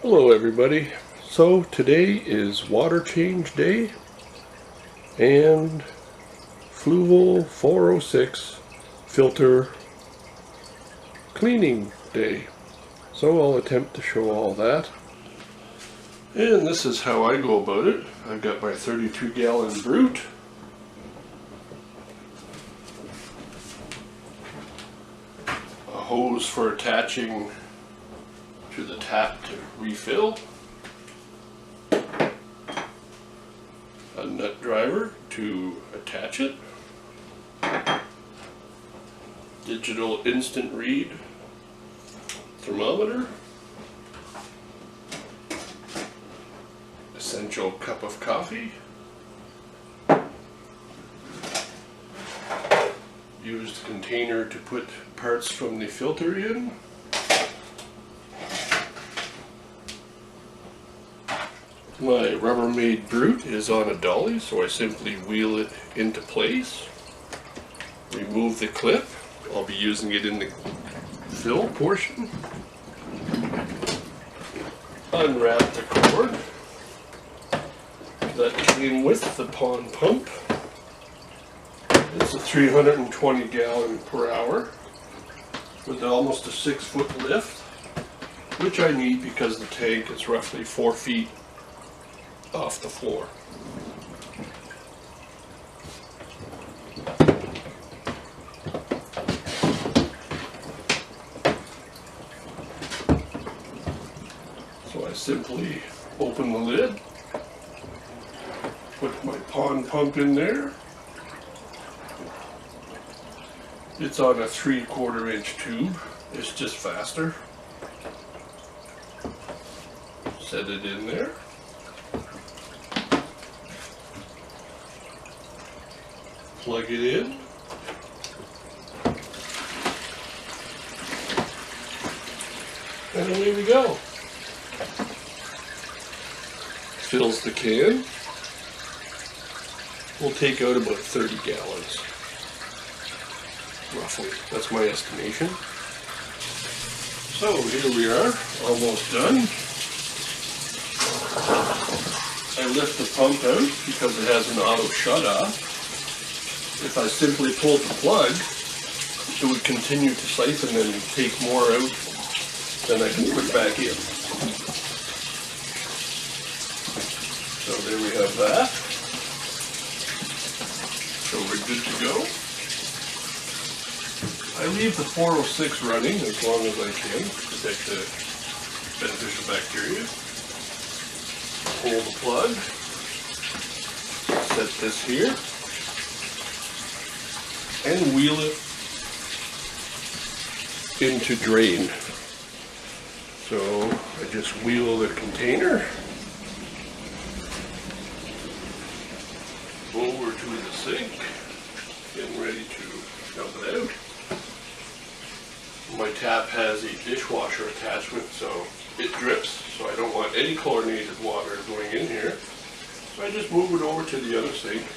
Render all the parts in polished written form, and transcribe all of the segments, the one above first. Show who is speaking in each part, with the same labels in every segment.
Speaker 1: Hello everybody. So today is water change day and Fluval 406 filter cleaning day. So I'll attempt to show all that. And this is how I go about it. I've got my 32-gallon brute. A hose for attaching to the tap to refill, a nut driver to attach it, digital instant read thermometer, essential cup of coffee, used container to put parts from the filter in, my Rubbermaid brute is on a dolly, so I simply wheel it into place, remove the clip. I'll be using it in the fill portion, unwrap the cord that came with the pond pump. It's a 320 gallon per hour with almost a 6-foot lift, which I need because the tank is roughly 4 feet off the floor. So I simply open the lid, put my pond pump in there. It's on a 3/4 inch tube. It's just faster. Set it in there. Plug it in. And away we go. Fills the can. We'll take out about 30 gallons. Roughly. That's my estimation. So here we are, almost done. I lift the pump out because it has an auto shut off. If I simply pulled the plug, it would continue to siphon and take more out than I can put back in. So there we have that. So we're good to go. I leave the 406 running as long as I can to protect the beneficial bacteria. Pull the plug. Set this here. And wheel it into drain. So I just wheel the container over to the sink, getting ready to dump it out. My tap has a dishwasher attachment, so it drips, so I don't want any chlorinated water going in here. So I just move it over to the other sink,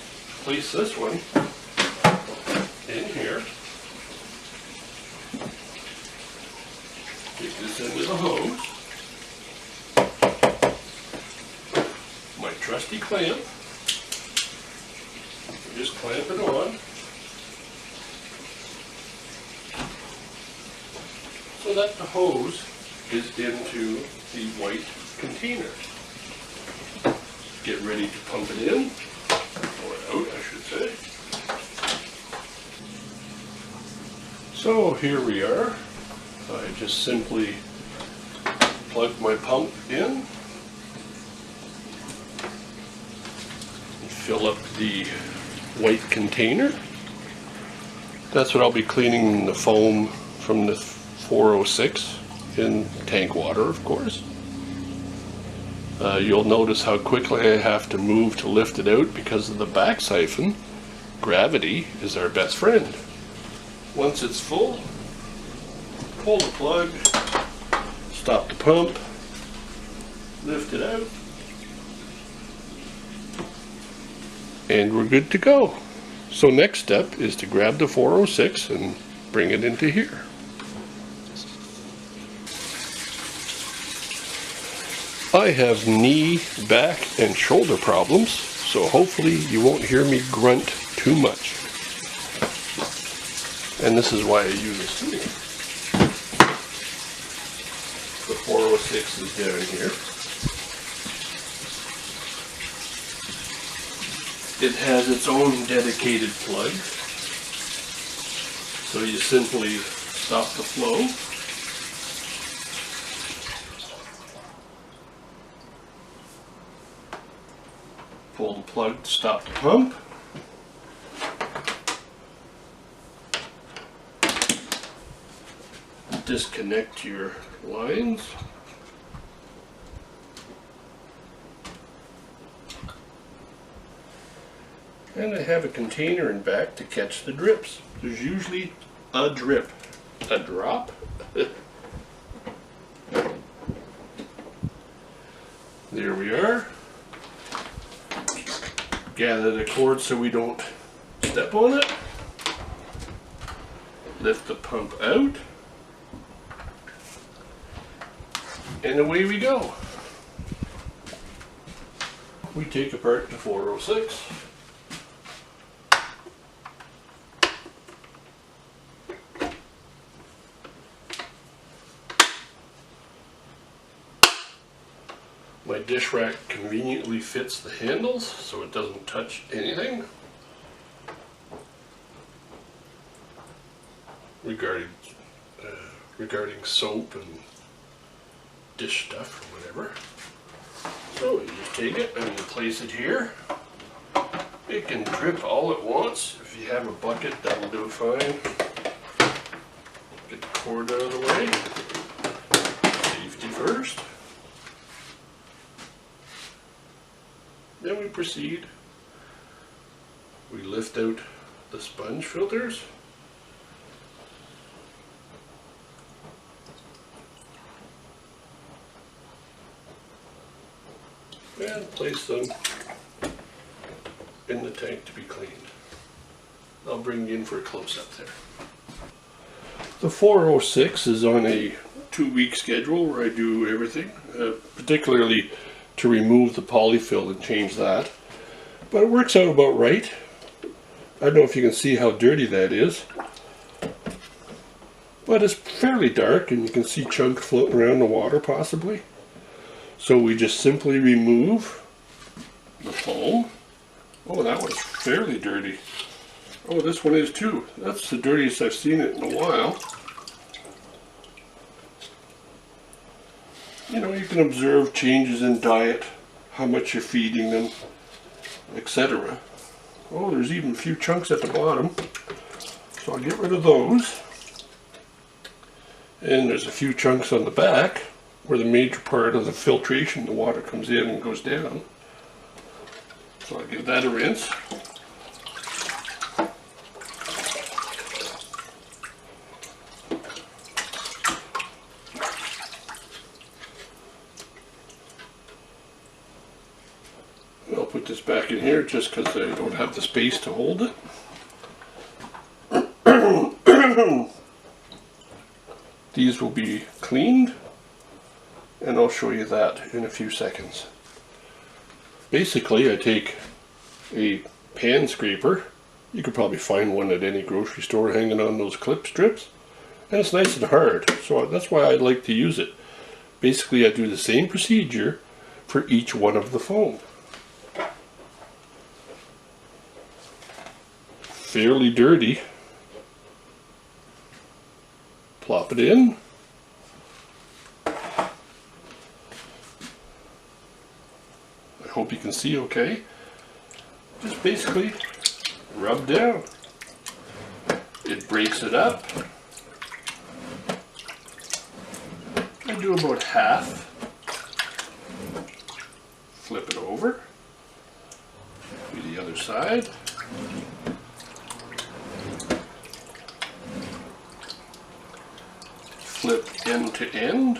Speaker 1: place this one in here, take this into the hose, my trusty clamp, just clamp it on, so that the hose is into the white container. Get ready to pump it in, or out I should say. So here we are. I just simply plug my pump in and fill up the white container. That's what I'll be cleaning the foam from the 406 in tank water, of course. You'll notice how quickly I have to move to lift it out because of the back siphon. Gravity is our best friend. Once it's full, pull the plug, stop the pump, lift it out, and we're good to go. So next step is to grab the 406 and bring it into here. I have knee, back, and shoulder problems, so hopefully you won't hear me grunt too much. And this is why I use this tool. The 406 is down here. It has its own dedicated plug, so you simply stop the flow. Pull the plug to stop the pump. Disconnect your lines. And I have a container in back to catch the drips. There's usually a drip. A drop? There we are. Gather the cord so we don't step on it. Lift the pump out. And away we go. We take apart the 406. My dish rack conveniently fits the handles so it doesn't touch anything. Regarding soap and dish stuff or whatever. So you just take it and you place it here. It can drip all at once. If you have a bucket, that'll do fine. Get the cord out of the way. Safety first. Then we proceed. We lift out the sponge filters. And place them in the tank to be cleaned. I'll bring you in for a close-up there. The 406 is on a 2-week schedule where I do everything, particularly to remove the polyfill and change that. But it works out about right. I don't know if you can see how dirty that is. But it's fairly dark and you can see chunks floating around the water possibly. So we just simply remove the foam. Oh, that one's fairly dirty. Oh, this one is too. That's the dirtiest I've seen it in a while. You know, you can observe changes in diet, how much you're feeding them, etc. Oh, there's even a few chunks at the bottom. So I'll get rid of those. And there's a few chunks on the back where the major part of the filtration, the water comes in and goes down. So I'll give that a rinse. I'll put this back in here just because I don't have the space to hold it. These will be cleaned, and I'll show you that in a few seconds. Basically, I take a pan scraper. You could probably find one at any grocery store hanging on those clip strips, and it's nice and hard, so that's why I like to use it. Basically, I do the same procedure for each one of the foam. Fairly dirty. Plop it in. I hope you can see okay. Just basically rub down. It breaks it up. I do about half. Flip it over. Do the other side. Flip end to end.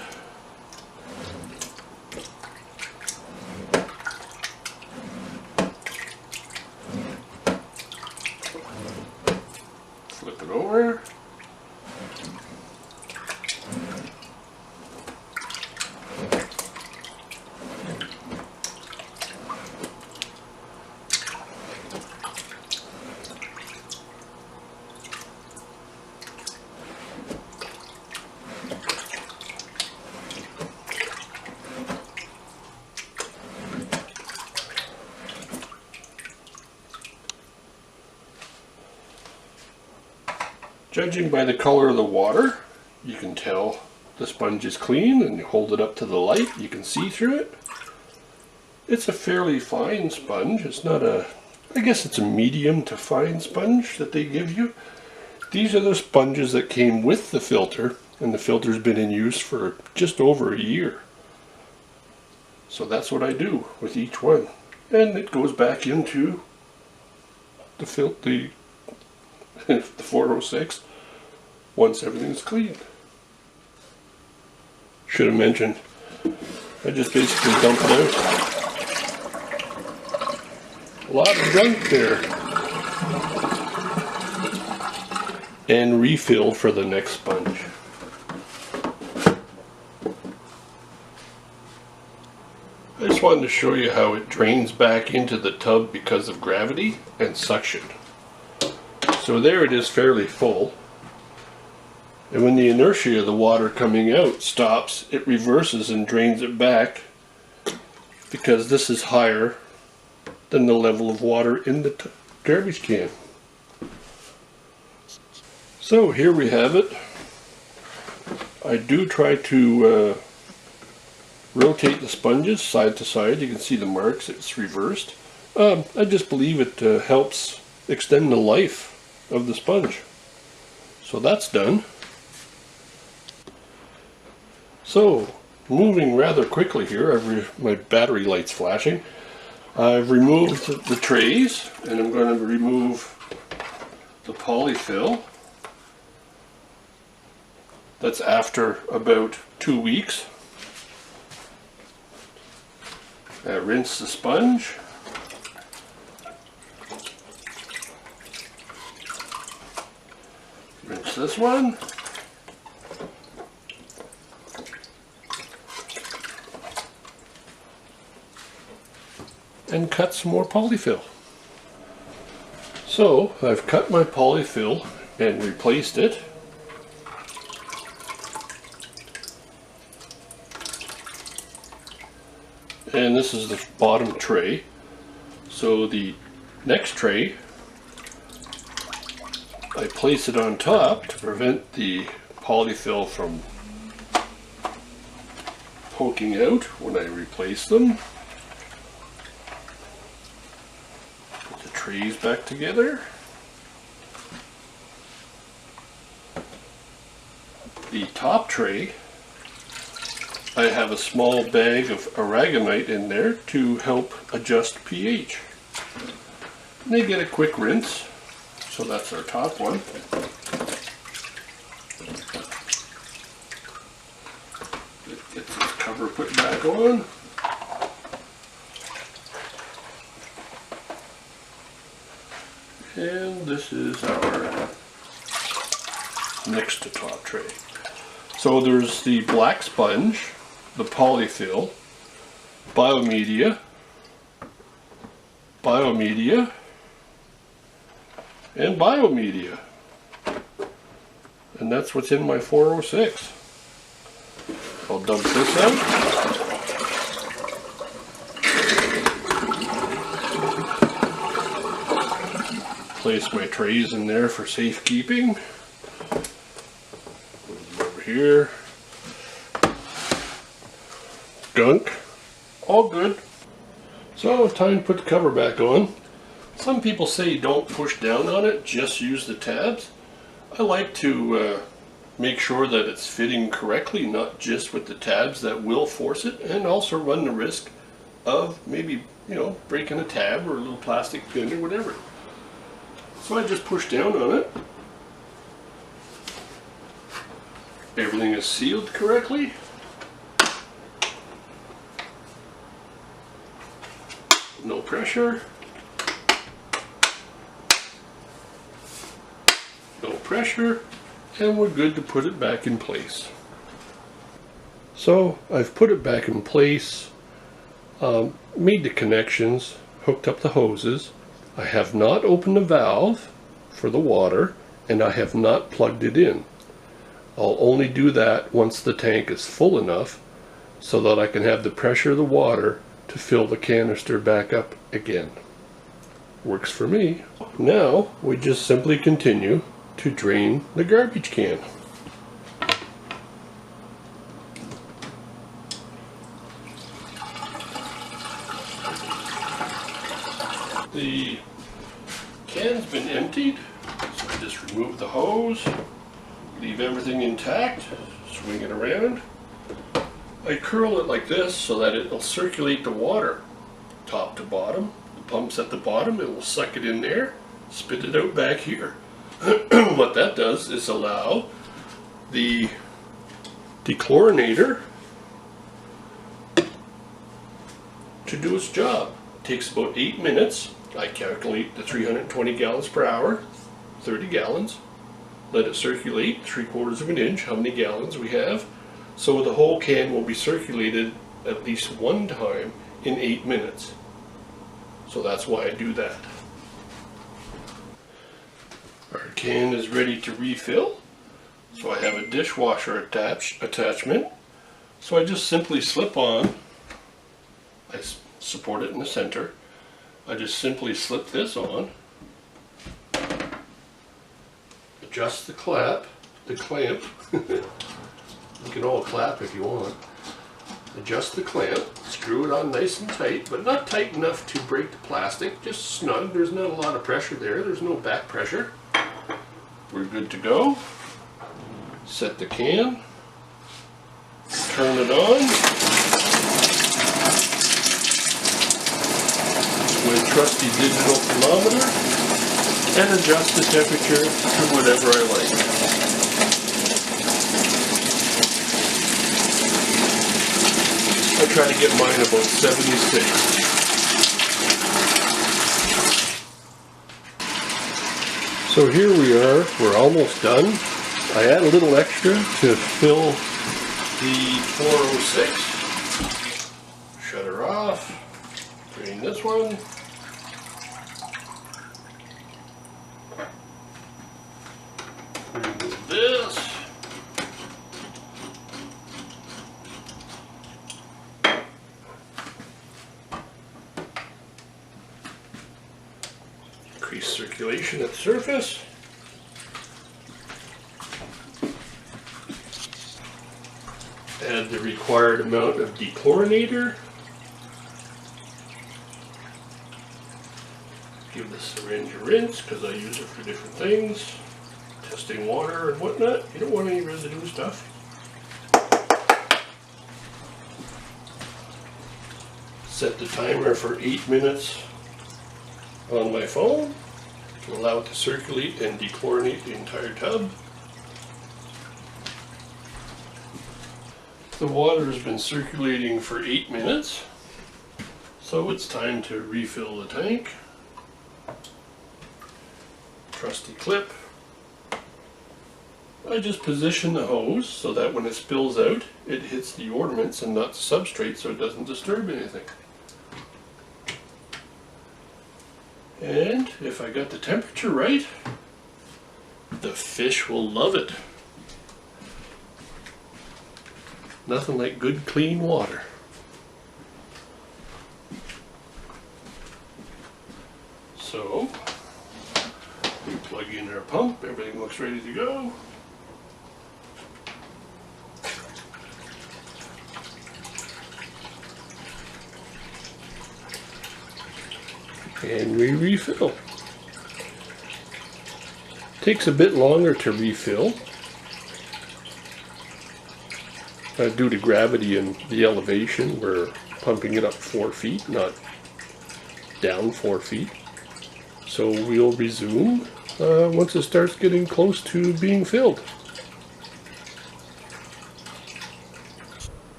Speaker 1: Flip it over. Judging by the color of the water, you can tell the sponge is clean, and you hold it up to the light, you can see through it. It's a fairly fine sponge. It's not I guess it's a medium to fine sponge that they give you. These are the sponges that came with the filter, and the filter's been in use for just over a year. So that's what I do with each one. And it goes back into the 406 once everything's cleaned. Should have mentioned, I just basically dump it out. A lot of junk there. And refill for the next sponge. I just wanted to show you how it drains back into the tub because of gravity and suction. So there it is, fairly full. And when the inertia of the water coming out stops, it reverses and drains it back because this is higher than the level of water in the garbage can. So here we have it. I do try to rotate the sponges side to side. You can see the marks, it's reversed. I just believe it helps extend the life of the sponge. So that's done. So, moving rather quickly here, my battery light's flashing. I've removed the trays, and I'm going to remove the polyfill. That's after about 2 weeks. Rinse the sponge. Rinse this one. And cut some more polyfill. So I've cut my polyfill and replaced it. And this is the bottom tray. So the next tray, I place it on top to prevent the polyfill from poking out when I replace them. Put the trays back together. The top tray, I have a small bag of aragonite in there to help adjust pH. And they get a quick rinse, so that's our top one. Get this cover put back on. And this is our next to top tray. So there's the black sponge, the polyfill, biomedia, and biomedia. And that's what's in my 406. I'll dump this out. Place my trays in there for safekeeping. Move them over here. Gunk. All good. So time to put the cover back on. Some people say don't push down on it, just use the tabs. I like to make sure that it's fitting correctly, not just with the tabs that will force it, and also run the risk of maybe, breaking a tab or a little plastic pin or whatever. So I just push down on it. Everything is sealed correctly. No pressure. No pressure. And we're good to put it back in place. So I've put it back in place, made the connections, hooked up the hoses. I have not opened the valve for the water, and I have not plugged it in. I'll only do that once the tank is full enough so that I can have the pressure of the water to fill the canister back up again. Works for me. Now we just simply continue to drain the garbage can. The can's been emptied, so I just remove the hose, leave everything intact, swing it around. I curl it like this so that it will circulate the water top to bottom. The pump's at the bottom, it will suck it in there, spit it out back here. What that does is allow the dechlorinator to do its job. It takes about 8 minutes. I calculate the 320 gallons per hour, 30 gallons. Let it circulate 3/4 of an inch, how many gallons we have. So the whole can will be circulated at least one time in 8 minutes. So that's why I do that. Our can is ready to refill. So I have a dishwasher attachment. So I just simply slip on, I support it in the center. I just simply slip this on, adjust the clamp. You can all clap if you want. Adjust the clamp, screw it on nice and tight, but not tight enough to break the plastic, just snug. There's not a lot of pressure there, there's no back pressure. We're good to go. Set the can, turn it on. With trusty digital thermometer, and adjust the temperature to whatever I like. I try to get mine about 76. So here we are, we're almost done. I add a little extra to fill the 406. Shut her off. Drain this one. Remove this. Increase circulation at the surface. Add the required amount of dechlorinator. Give the syringe a rinse because I use it for different things. Testing water and whatnot. You don't want any residue stuff. Set the timer for 8 minutes on my phone to allow it to circulate and dechlorinate the entire tub. The water has been circulating for 8 minutes, so it's time to refill the tank. Trusty clip. I just position the hose so that when it spills out, it hits the ornaments and not the substrate so it doesn't disturb anything. And if I got the temperature right, the fish will love it. Nothing like good clean water. So, we plug in our pump, everything looks ready to go. And we refill. Takes a bit longer to refill due to gravity and the elevation. We're pumping it up 4 feet, not down 4 feet. So we'll resume once it starts getting close to being filled.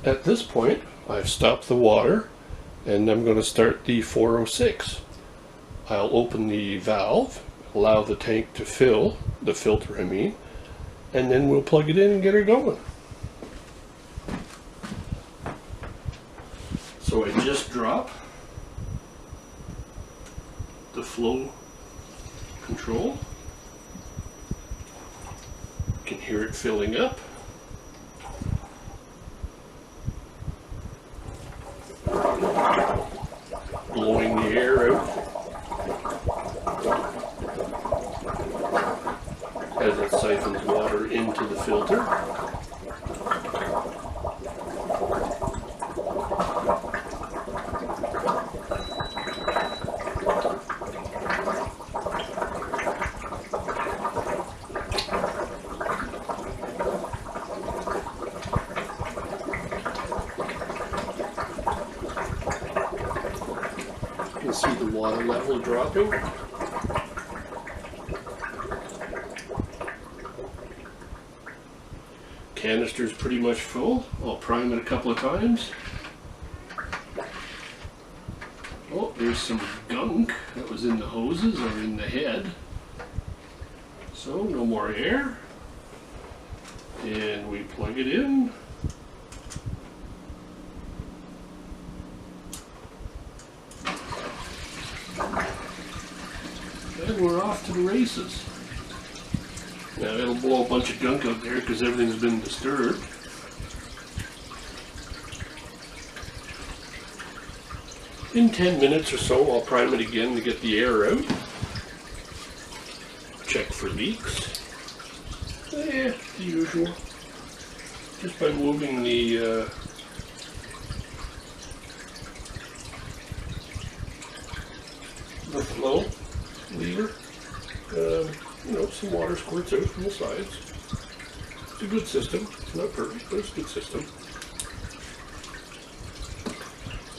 Speaker 1: At this point, I've stopped the water and I'm going to start the 406. I'll open the valve, allow the tank to fill, the filter I mean, and then we'll plug it in and get her going. So I just drop the flow control. You can hear it filling up. Blowing the air out. See the water level dropping. Canister's pretty much full. I'll prime it a couple of times. Oh, there's some gunk that was in the hoses or in the head. So no more air. And we plug it in. And we're off to the races. Now it'll blow a bunch of gunk out there because everything's been disturbed. In 10 minutes or so I'll prime it again to get the air out. Check for leaks. The usual. Just by moving the flow lever, you know, some water squirts out from the sides. It's a good system. It's not perfect, but it's a good system.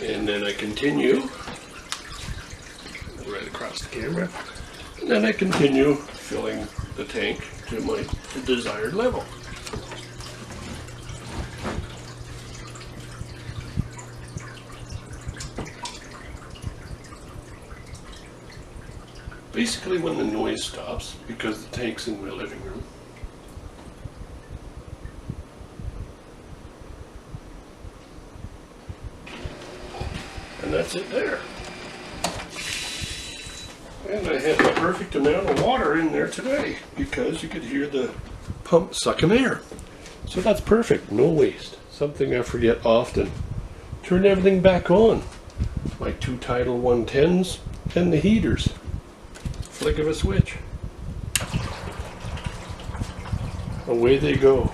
Speaker 1: And then I continue right across the camera. And then I continue filling the tank to my desired level. Basically when the noise stops, because the tank's in my living room, and that's it there. And I had the perfect amount of water in there today because you could hear the pump sucking air. So that's perfect, no waste. Something I forget often. Turn everything back on. My 2 Tidal 110s and the heaters. Flick of a switch. Away they go.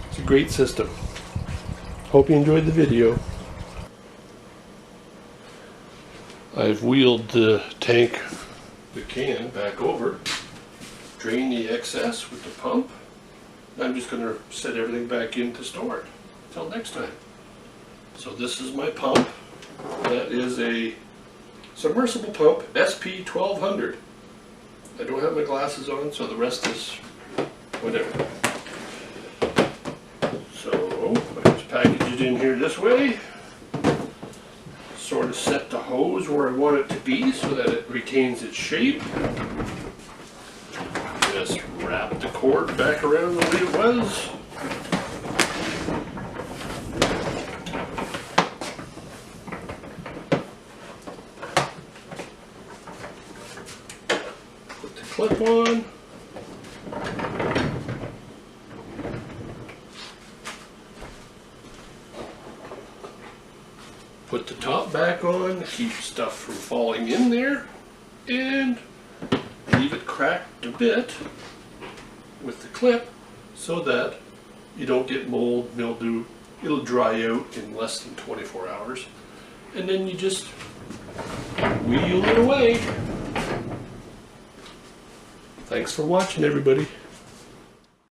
Speaker 1: It's a great system. Hope you enjoyed the video. I've wheeled the tank, the can, back over, drain the excess with the pump. I'm just going to set everything back in to store it until next time. So this is my pump. That is a submersible pump, SP 1200. I don't have my glasses on, so the rest is whatever. So I just package it in here this way. Sort of set the hose where I want it to be so that it retains its shape. Just wrap the cord back around the way it was. Put the clip on. Put the top back on to keep stuff from falling in there, and leave it cracked a bit with the clip so that you don't get mold, mildew. It'll dry out in less than 24 hours. And then you just wheel it away. Thanks for watching, everybody.